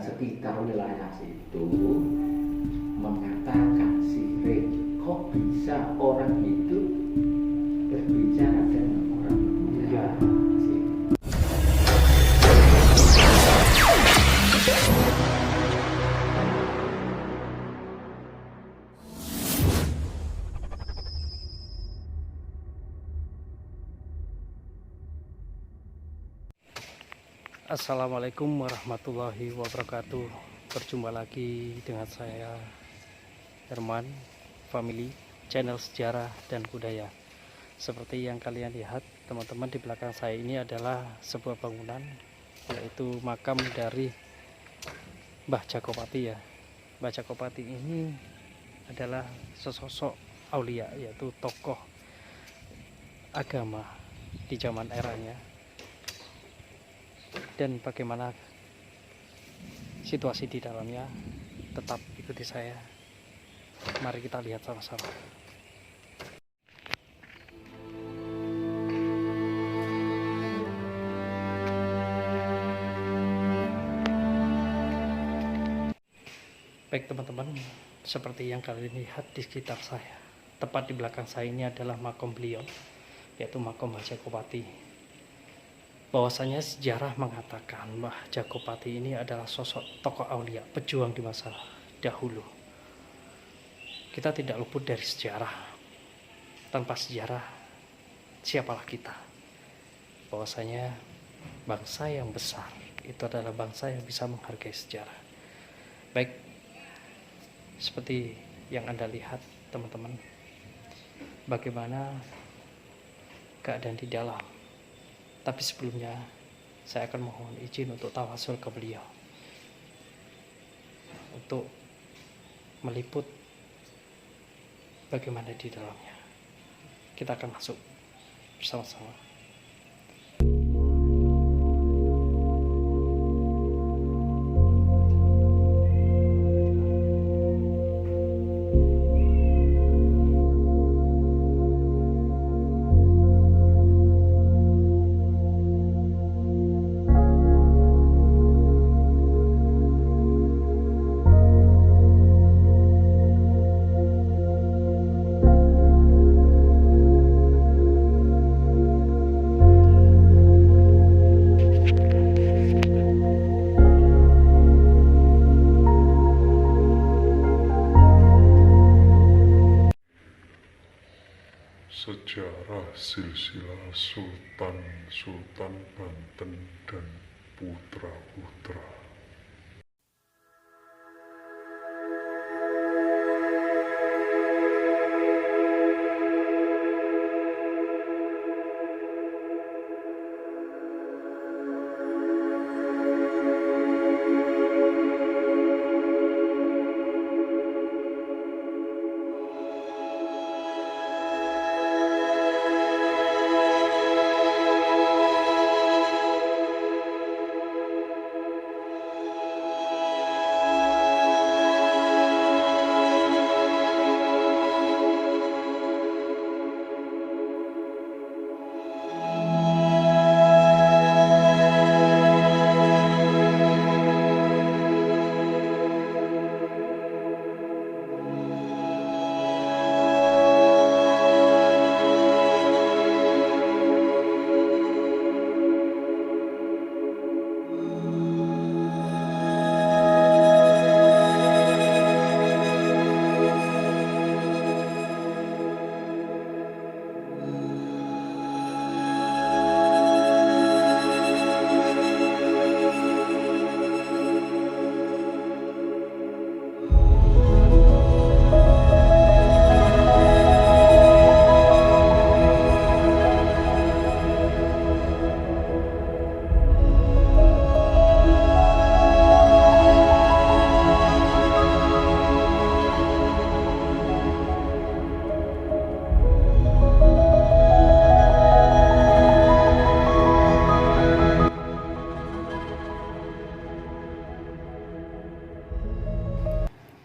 sekitar wilayah situ mengatakan sirik. Kok bisa orang itu berbicara dengan orang meninggal? Assalamualaikum warahmatullahi wabarakatuh. Berjumpa lagi dengan saya Herman, Family Channel Sejarah dan Budaya. Seperti yang kalian lihat teman-teman, di belakang saya ini adalah sebuah bangunan, yaitu makam dari Mbah Jakopati ya. Mbah Jakopati ini adalah sesosok aulia, yaitu tokoh agama di zaman eranya. Dan bagaimana situasi di dalamnya, tetap ikuti saya. Mari kita lihat sama-sama. Baik teman-teman, seperti yang kalian lihat di sekitar saya, tepat di belakang saya ini adalah makam beliau, yaitu makam Mbah Jakopati. Bahwasanya sejarah mengatakan Mbah Jakopati ini adalah sosok tokoh aulia, pejuang di masa dahulu. Kita tidak luput dari sejarah. Tanpa sejarah, siapalah kita? Bahwasanya bangsa yang besar itu adalah bangsa yang bisa menghargai sejarah. Baik, seperti yang Anda lihat teman-teman, bagaimana keadaan di dalam. Tapi sebelumnya saya akan mohon izin untuk tawasul ke beliau, untuk meliput bagaimana di dalamnya. Kita akan masuk bersama-sama. Sejarah silsilah Sultan Banten dan putra-putra.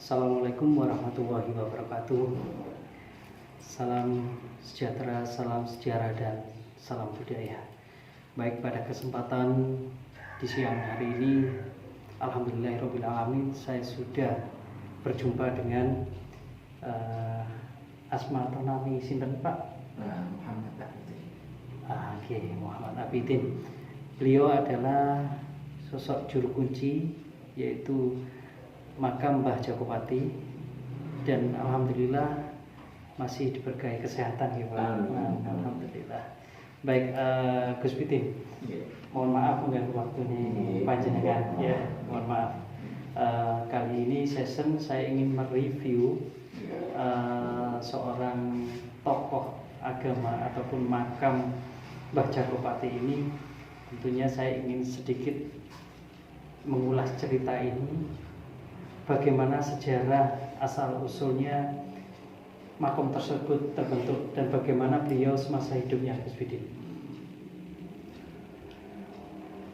Assalamualaikum warahmatullahi wabarakatuh. Salam sejahtera, salam sejarah, dan salam budaya. Baik, pada kesempatan di siang hari ini Alhamdulillahirobbilalamin, saya sudah berjumpa dengan asma atau nami sinten Pak? Muhammad Abidin. Oke, Muhammad Abidin. Beliau adalah sosok juru kunci, yaitu makam Mbah Jakopati, dan alhamdulillah masih diberkahi kesehatan ya Pak. Alhamdulillah. Baik, Gus Bidin, mohon maaf mengganggu waktu ini panjenengan ya, mohon maaf. Kali ini session saya ingin mereview seorang tokoh agama ataupun makam Mbah Jakopati ini. Tentunya saya ingin sedikit mengulas cerita ini, bagaimana sejarah asal usulnya makam tersebut terbentuk dan bagaimana beliau semasa hidupnya, Gus Bidin.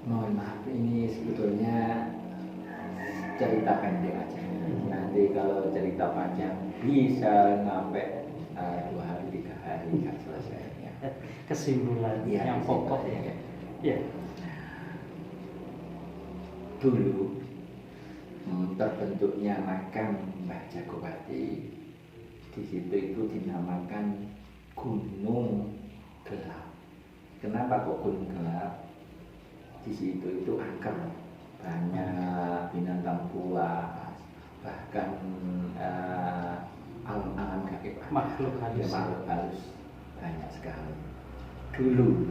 Mohon maaf, ini sebetulnya cerita pendek aja. Nanti kalau cerita panjang bisa sampai 2 hari 3 hari nggak selesai. Ya. Kesimpulan Ya, yang pokok ya. ya. Dulu terbentuknya makam Mbah Jakopati di situ itu dinamakan Gunung Gelap. Kenapa kok Gunung Gelap? Di situ itu angker, banyak binatang buas, bahkan alam-alam gaib, Makhluk halus. makhluk halus banyak sekali. Dulu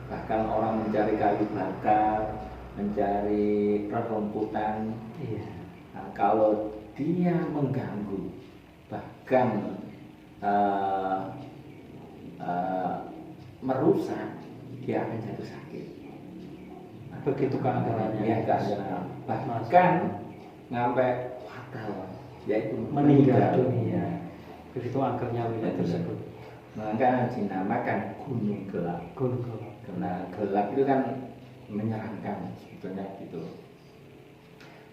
bahkan orang mencari kayu bakar, mencari rerumputan. Iya. Nah, kalau dia mengganggu, bahkan merusak, dia akan jatuh sakit. Nah, Begitu keanggarannya. ya, keanggaran. Bahkan sampai fatal, yaitu Meninggal dunia. Begitu angkernya wilayah tersebut. Maka dinamakan Gunung Gelap. Gunung Gelap. Karena gelap itu kan menyeramkan sebetulnya gitu.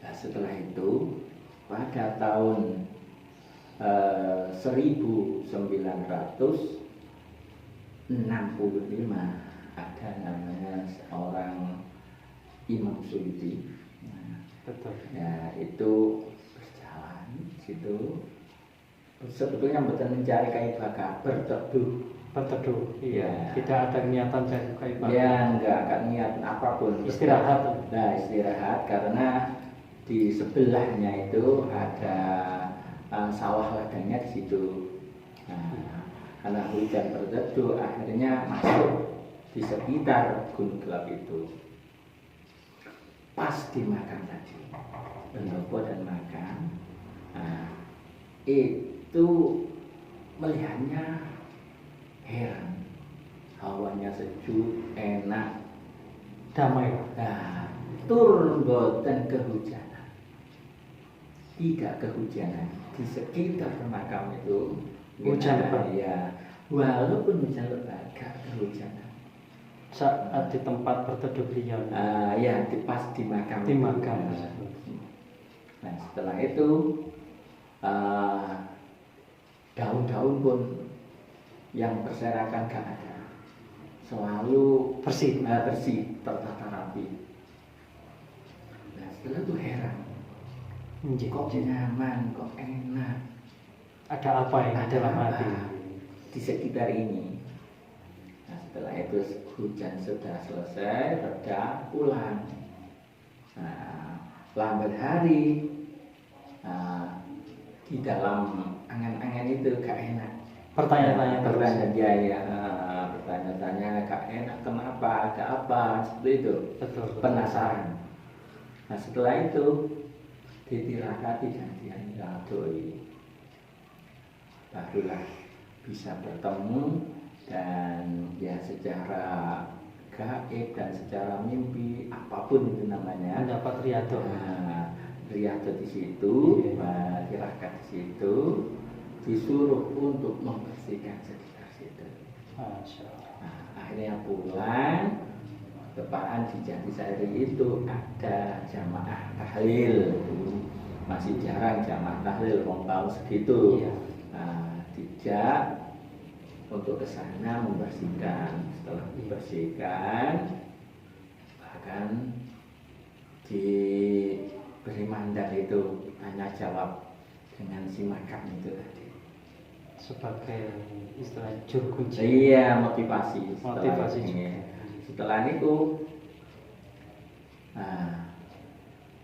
Nah, setelah itu pada tahun 1965 ada namanya seorang Imam Suyuti. Nah, Betul. ya itu berjalan di situ. Sebetulnya betul mencari kayu bakar, berteduh. Berteduh. Iya. Ya. Tidak ada niatan dari kayu bakar. Ya enggak niat apapun. Istirahat. Nah, istirahat karena di sebelahnya itu ada sawah ladangnya di situ. Nah, karena hujan berteduh akhirnya masuk di sekitar Gunung Gelap itu. Pas di makam tadi, pendopo dan makam. Nah, itu melihatnya heran, hawanya sejuk, enak, Damai. nah, turun boten kehujanan, tidak kehujanan di sekitar makam itu. Hujan lebat. Ya, walaupun hujan lebat gak kehujanan. Saat di tempat berteduh beliau. Ya, pas di makam. Di makam. Nah, setelah itu daun-daun pun yang berserakan gak ada, selalu Bersih. bersih, tertata rapi. Nah, setelah itu heran, kok nyaman, kok enak, Ada apa ini ada dalam apa hati? di sekitar ini. Nah, setelah itu hujan sudah selesai, reda, pulang. Nah, lambat hari, di dalam angan-angan itu gak enak. Pertanyaan-tanya terus. Bertanya-tanya gak enak, kenapa, ada apa, seperti itu. Betul. Penasaran. Nah, setelah itu ditirakati dan diadoi, barulah bisa bertemu, dan ya secara gaib dan secara mimpi apapun itu namanya, Mendapat riado. nah, riado di situ, Iya. tirakat di situ, disuruh untuk membersihkan sekitar situ. Masya Allah. Nah, akhirnya pulang, tepaan di Jatisari itu ada jamaah tahlil. Masih jarang jamaah tahlil, mau tahun segitu. Iya. Nah, dijak untuk ke sana membersihkan. Setelah dibersihkan, bahkan diberi mandat itu tanya jawab dengan si makam itu tadi. Sebagai istilah juru kunci. Iya, motivasi. Motivasi Setelah itu, nah,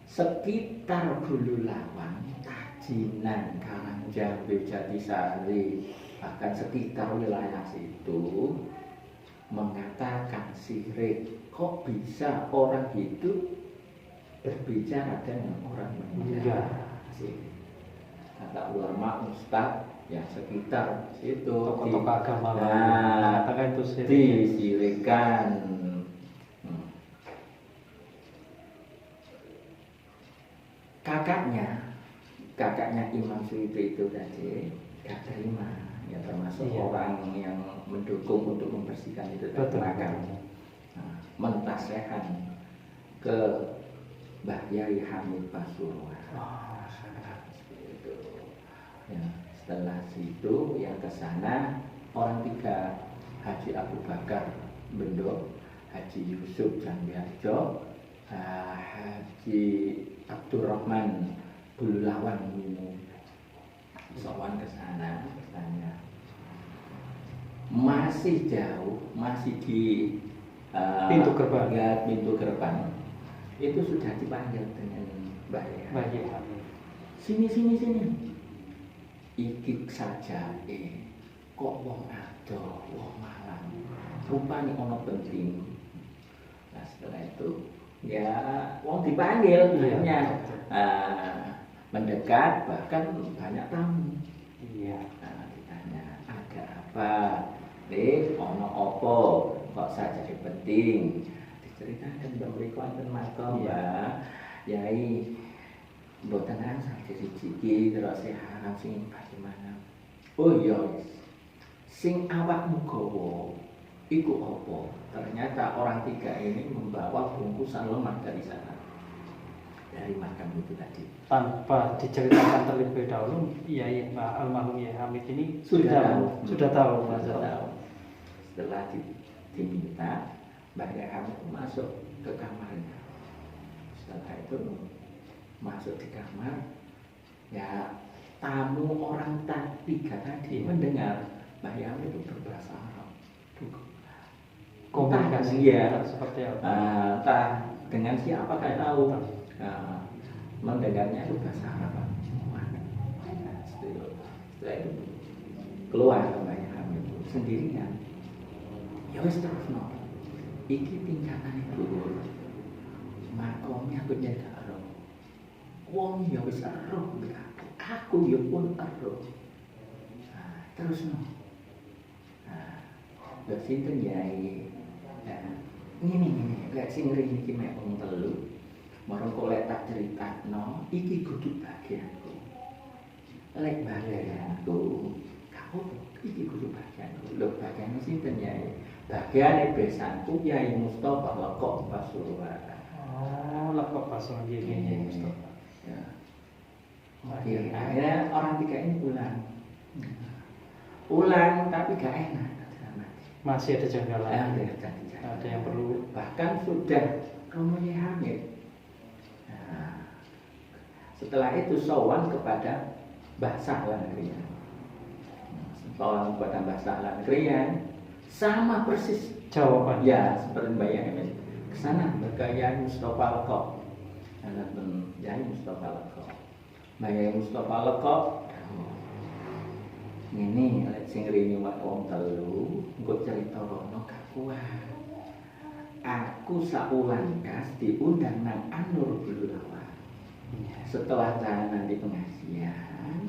sekitar Bulu Lawang, Tajinan, Karangjambe, Jatisari, bahkan sekitar wilayah situ mengatakan sirik. Kok bisa orang hidup berbicara dengan orang meninggal? Kata ulama ustaz ya sekitar situ Tokoh-tokoh agama mengatakan itu sirik. Disirikan. Kakaknya Imam Suyuti itu tadi gak terima, ya termasuk orang yang mendukung untuk membersihkan itu makam. Mentasehan ke Mbah Yai Hamid Pasuruan. Ya, setelah itu yang ke sana orang 3, Haji Abu Bakar Bendo, Haji Yusuf Jambiarjo, Haji Abdurrahman Bulu Lawang ini sowan ke sana bertanya. Masih jauh, masih di pintu gerbang. Ya, pintu gerbang. Itu sudah dipanggil dengan Mbah Yai. Sini. Iki saja kok wong ado, wong malang. Rupane ono penting. Nah, setelah itu ya wong dipanggil hanya mendekat, bahkan banyak tamu. Iya. Ditanya ada apa? Ono opo? Kok saja penting? Diceritakan mriku wonten makom, Mbak Yai. Mboten asal dicicipi terus haram sing bagaimana. Oh iya, sing awakmu gawa iku apa? Ternyata orang 3 ini membawa bungkusan lemah dari sana, dari makam itu tadi. Tanpa diceritakan terlebih dahulu, almarhum Yai Hamid ini sudah tahu. Setelah diminta, Mbah Yai Hamid masuk ke kamarnya. Setelah itu masuk di kamar, ya tamu orang 3 tadi mendengar Mbah Yai Hamid itu berbahasa Arab. Komunikasi ya seperti apa? Entah dengan siapa saya tahu. Mendengarnya itu bahasa Arab. Setelah itu keluar Mbah Yai Hamid sendirian. Ya wis terusno. Iki tingkatane dhuwur. Makomnya aku nyata wong ya wis ero aku ya pun ero. Terus lek sinten Yai. Ngene lek sing ngene iki mek wong 3. Marang kok lek tak critakno iki kudu bagianku. Lek bagianku kamu iki kudu bagianku. Lho bagiane sinten Yai? Bagiane besanku Yai Mustofa Lekok Pasuruan. Oh, Lekok Pasuruan Yai Mustofa. Ya. Akhirnya orang 3 ini pulang tapi gak enak. Masih ada janggalan. Ada yang perlu. Bahkan sudah Romo Yai Hamid. Setelah itu sowan kepada Mbah Sahlan Kriyan. Sowan kepada Mbah Sahlan Kriyan sama persis jawaban. Ya, seperti Mbah Yai Hamid. Kesana bergaya Mustofa Lekok. Yai Mustofa Lekok. Mbah Yai Mustofa Lekok. Ini lek sing rini wong 3 engko cerita rono gak kuat. Aku saulan kas diundang nang Anur Bulu Lawang. Setelah nanti pengajian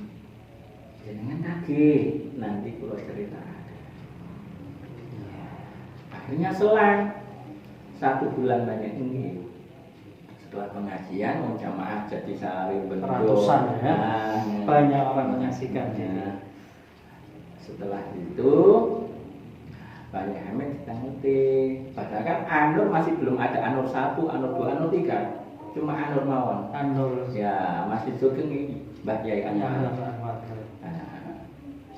jenengan tagih nanti kula ceritakan. Akhirnya selang 1 bulan banyak ini. Setelah pengajian mau jamaah Jatisari Bendo ratusan ya. Banyak orang menyaksikan ini. Setelah itu Mbah Yai Hamid ditangguti. Padahal kan Anur masih belum ada Anur 1, Anur 2, Anur 3. Cuma Anur mawon. Anur ya masih sugeng iki Mbah Yai Anwar.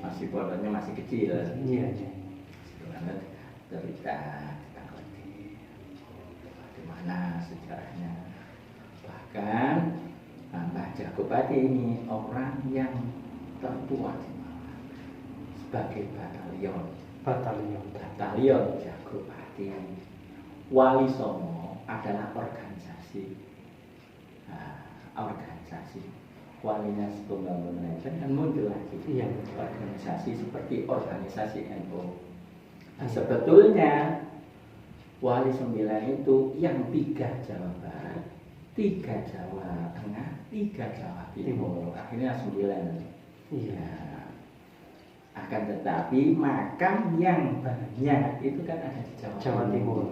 Masih bodohnya masih kecil. Iya. Setelah cerita ditangguti. Di mana sejarahnya? Bahkan Mbah Jagopati ini orang yang tertua di Malang sebagai batalion Jagopati. Wali Songo adalah organisasi. Organisasi walinya Setunggal kan muncul lagi. Iya. Organisasi seperti organisasi NU. Nah, sebetulnya Wali 9 itu yang 3 Jawa Barat, 3 Jawa Tengah, 3 Jawa Timur. Akhirnya 9. Iya. Akan tetapi makam yang banyak itu kan ada di Jawa Timur.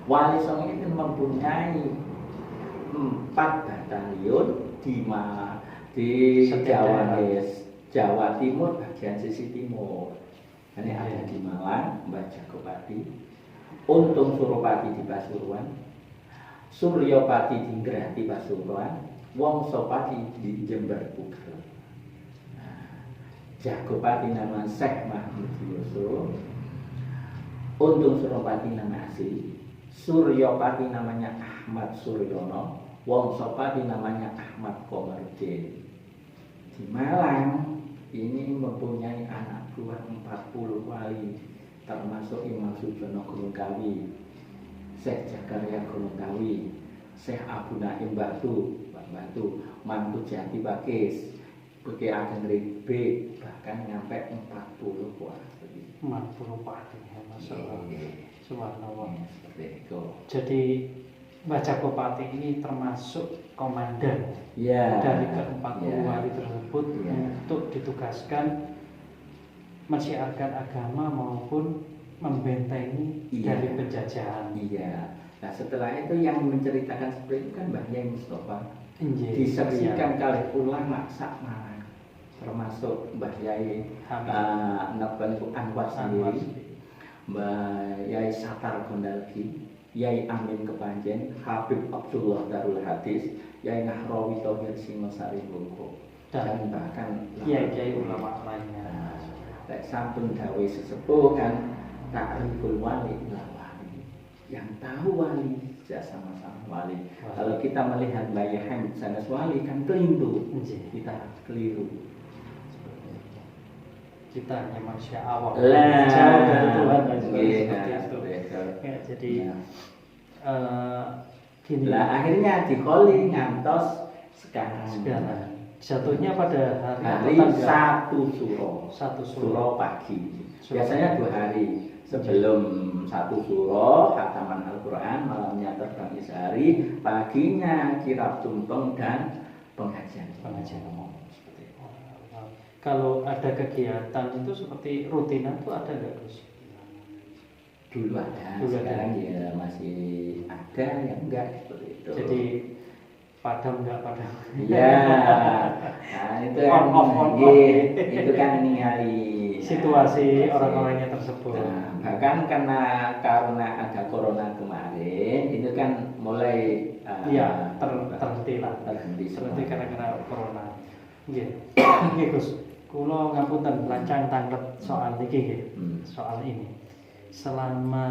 Wali Songo itu mempunyai 4 batalion di Jawa Timur bagian sisi timur. Ini ada di Malang, Mbah Jagopati, Untung Suropati di Pasuruan, Suryopati di Grati Pasuruan, Wongsopati di Jember Puger. Jagopati nama Syekh Mahmud Yusuf, Untung Suropati nama asli, Suryopati namanya Ahmad Suryono, Wongsopati namanya Ahmad Komarudin. Di Malang ini mempunyai anak buah 40 wali, termasuk Imam Sujono Gunung Kawi, Syekh Jakaria Gunung Kawi, Syekh Abu Naim Batu, Mantu Jati Bakis, Beke Ageng Ribe, bahkan nyampe 40 wali. 40 wali, Masya Allah. Subhanallah. Seperti itu. Jadi Mbah Jagopati ini termasuk komandan dari ke-40 wali tersebut untuk ditugaskan mensiarkan agama maupun membentengi dari penjajahan. Iya. Nah setelah itu yang menceritakan seperti itu kan Mbah Yai Mustafa. Disaksikan kali ulama sak Malang, termasuk Mbah Yai Nabantu Anwar sendiri, Mbah Yai Satar Gondalgi, Yai Amin Kepanjen, Habib Abdullah Darul Hadis, Yai Nahrawi Thohir Singosari Bungko, dan bahkan Yai ulama lainnya. Sampun dawe sesepuh kan ta'riful wali ila wali. Yang tahu wali ya sama-sama wali. Kalau kita melihat Mbah Yai sanes wali kan keliru. Kita keliru. Kita hanya manusia awam, jauh dari Tuhan dan seperti itu. Ya, jadi gini. Lah akhirnya dikoli ngantos sekarang. Jatuhnya pada hari 1 Suro pagi. Biasanya 2 hari sebelum 1 Suro khataman Al-Quran, malamnya terbang Ishari, paginya kirab tumpeng dan pengajian umum. Kalau ada kegiatan itu seperti rutinan itu ada nggak Gus? Dulu ada, sekarang ya masih ada yang enggak seperti itu. Jadi padam nggak padam? Iya, nah itu itu kan ningali situasi orang-orangnya tersebut. Nah, bahkan karena ada corona kemarin, itu kan mulai terhenti karena corona. Nggih Gus, kula ngapunten lancang tanggep soal niki nggih. Soal ini. Selama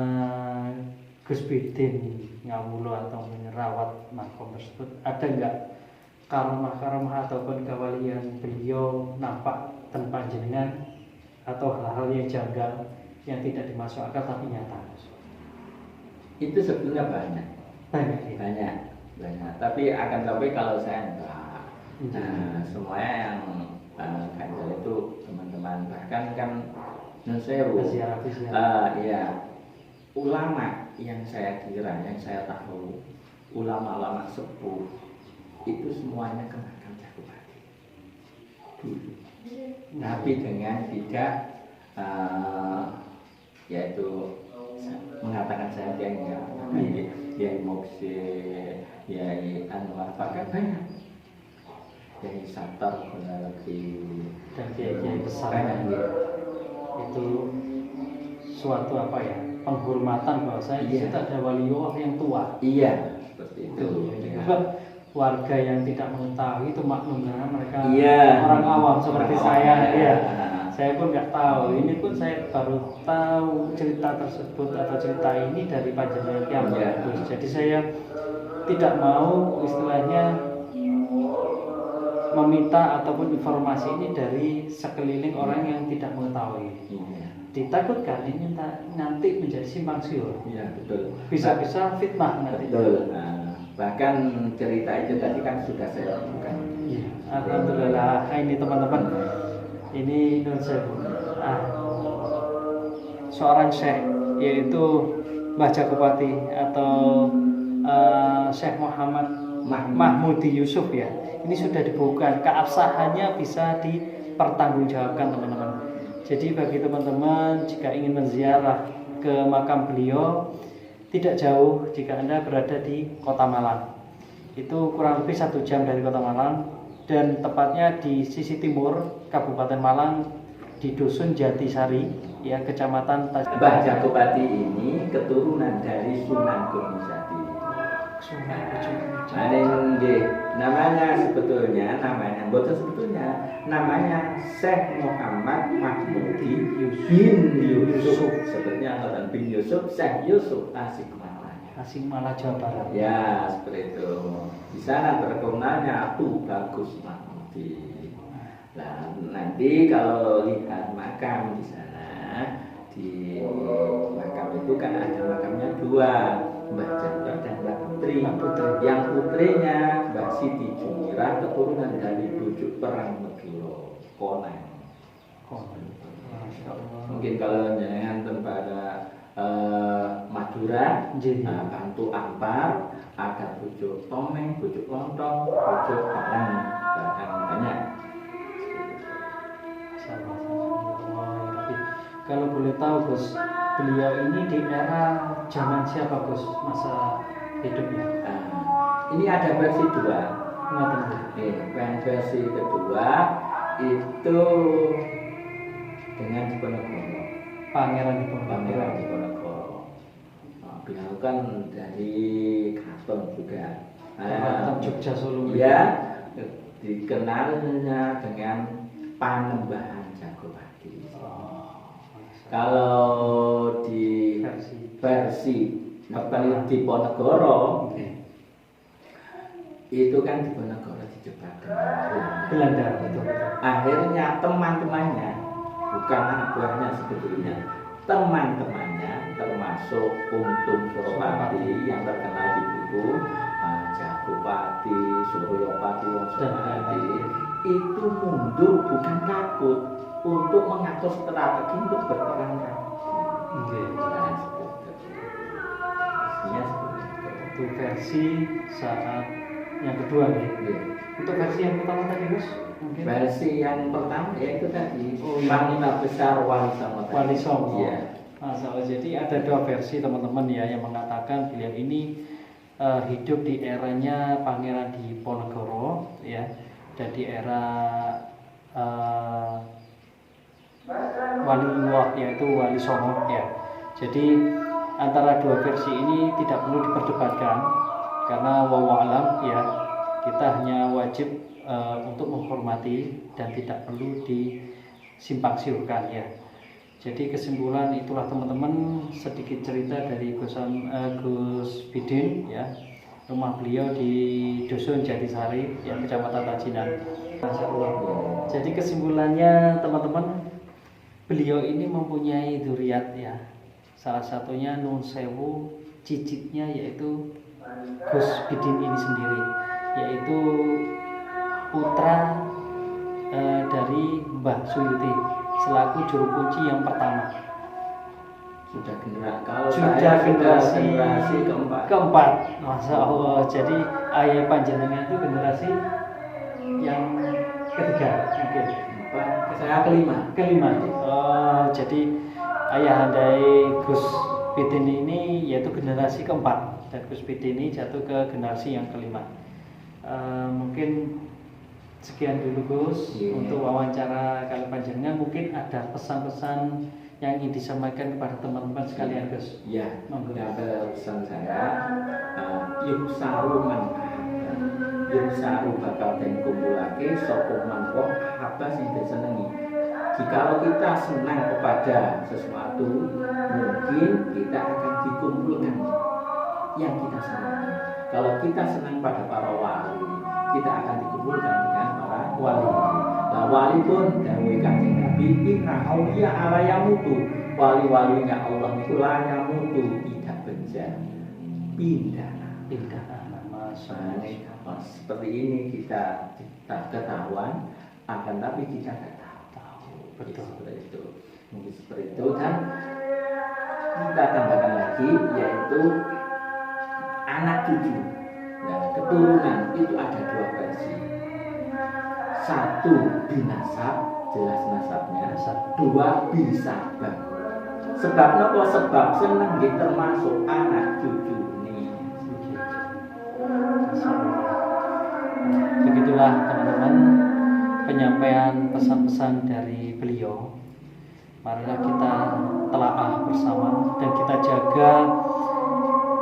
Gus Bidin ngawula atau merawat makom tersebut, ada enggak karomah-karomah ataupun kewalian beliau nampak ten panjenengan atau hal-hal yang janggal yang tidak dimasuk akal tapi nyata? Itu sebetulnya banyak. Tapi kalau saya enggak. Nah, semuanya yang ganjal itu teman-teman, bahkan kan Nusewu, ulama yang saya kira, yang saya tahu, ulama-ulama sepuh itu semuanya ke makam Jagopati dulu. Tapi dengan tidak yaitu mengatakan saya dia enggak, Yai Moksir, Yai Anwar, bahkan banyak. Yai Satar lagi dan kiai besar itu suatu penghormatan bahwa saya di situ ada waliullah yang tua. Iya, seperti itu. Warga yang tidak mengetahui itu maklumnya mereka orang awam seperti saya. Saya pun nggak tahu. Ini pun saya baru tahu cerita tersebut atau cerita ini dari panjenengan kiai. Jadi saya tidak mau istilahnya meminta ataupun informasi ini dari sekeliling orang yang tidak mengetahui. Iya. Ditakutkan ini nanti menjadi simpang siur. Iya, betul. Bisa-bisa fitnah nanti. Betul. Nah, bahkan cerita itu tadi kan sudah saya lakukan. Iya, alhamdulillah. Ini teman-teman, ini Nun Sewu. Seorang syekh, yaitu Mbah Jakupati atau Syekh Muhammad Mahmudi Yusuf ya. Ini sudah dibukukan, keabsahannya bisa dipertanggungjawabkan teman-teman. Jadi bagi teman-teman jika ingin menziarah ke makam beliau, tidak jauh jika Anda berada di Kota Malang. Itu kurang lebih 1 jam dari Kota Malang, dan tepatnya di sisi timur Kabupaten Malang, di Dusun Jatisari ya, Kecamatan Mbah Jakupati ini keturunan dari Sunan Gunung Jati. Namanya Syekh Muhammad Mahmudi bin Yusuf. Sebenarnya orang bin Yusuf, Syekh Yusuf Tasikmalaya, Jawa Barat. Ya, seperti itu. Di sana terkenalnya Tubagus Mahmudi. Nah, nanti kalau lihat makam di sana, di makam itu kan ada makamnya 2, Mbah Jangkar dan Mbah Putri. Yang putrinya Mbah Siti Jumirah keturunan dari Bujuk Perang Meduro, Koneng. Mungkin kalau jangan kepada Madura, Bantu Ampar, ada Bujuk Tomeng, Bujuk Lontong, Bujuk Parang, bahkan banyak. Kalau boleh tahu Gus, beliau ini di era zaman siapa Gus, masa hidupnya? Ini ada versi 2. Versi kedua itu dengan Diponegoro, Pangeran Diponegoro. Beliau kan dari Kraton juga. Kraton Jogja Solo. Ya, dikenalnya dengan Panembahan Jakupati. Kalau di versi Diponegoro, itu kan Diponegoro dijebak Belanda. Akhirnya teman-temannya, bukan anak buahnya sebetulnya, teman-temannya termasuk Untung Suropati yang terkenal di buku Jakupati, Suryopati, Wongsopati, itu mundur bukan takut, untuk mengatur strategi untuk berperang. Itu versi saat yang kedua nih. Untuk versi yang pertama tadi Gus? Mungkin. Versi yang pertama yaitu tadi Panglima Besar Wali Songo. Iya. Jadi ada 2 versi teman-teman ya, yang mengatakan beliau ini hidup di eranya Pangeran Diponegoro ya, dan di era Waliullah, yaitu Wali Songo ya. Jadi antara 2 versi ini tidak perlu diperdebatkan, karena wallahu ya, kita hanya wajib untuk menghormati dan tidak perlu disimpang siurkan ya. Jadi kesimpulan itulah teman-teman, sedikit cerita dari Gus Bidin ya. Rumah beliau di Dusun Jatisari ya, Kecamatan Tajinan. Jadi kesimpulannya teman-teman, beliau ini mempunyai dzurriat ya. Salah satunya Nun Sewu, cicitnya yaitu Gus Bidin ini sendiri, yaitu putra dari Mbah Suyuti selaku juru kunci yang pertama. Sudah generasi keempat. Masya Allah. Jadi ayah panjenengan itu generasi yang ketiga mungkin. Saya kelima. Jadi ayahandai Gus Bidin ini yaitu generasi keempat, dan Gus Bidin ini jatuh ke generasi yang kelima. Mungkin sekian dulu Gus untuk wawancara kali panjenengan. Mungkin ada pesan-pesan yang ingin disampaikan kepada teman-teman sekalian Gus. Ya, ada pesan saya, yuk saru bakal den kumpulake sapa man wong apa sing disenengi. Jikalau kita senang kepada sesuatu, mungkin kita akan dikumpulkan yang kita senangi. Kalau kita senang pada para wali, kita akan dikumpulkan dengan para wali. Nah, wali pun dawuh Kanjeng Nabi, inna auliya ala yamutu. Wali-walinya Allah itu la yamutu, tidak bencana, pindah. Seperti ini kita ketahuan, akan tapi kita tidak tahu. Betul seperti itu. Mungkin seperti itu. Dan kita tambahkan lagi, yaitu anak cucu. Nah, keturunan itu ada dua versi. Satu binasab, jelas nasabnya. Dua bisabab. Sebabnya kok sebab seneng termasuk anak cucu ini. Begitulah teman-teman penyampaian pesan-pesan dari beliau. Marilah kita telaah bersama dan kita jaga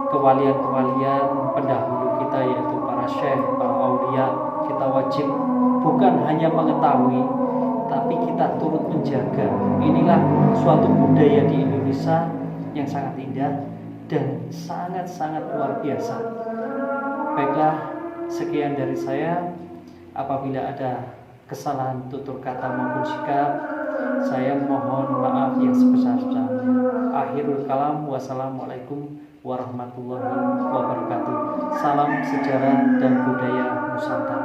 kewalian-kewalian pendahulu kita, yaitu para syekh, para aulia. Kita wajib bukan hanya mengetahui, tapi kita turut menjaga. Inilah suatu budaya di Indonesia yang sangat indah dan sangat-sangat luar biasa. Baiklah, sekian dari saya. Apabila ada kesalahan tutur kata maupun sikap, saya mohon maaf yang sebesar-besarnya. Akhirul kalam, wassalamualaikum warahmatullahi wabarakatuh. Salam sejarah dan budaya Nusantara.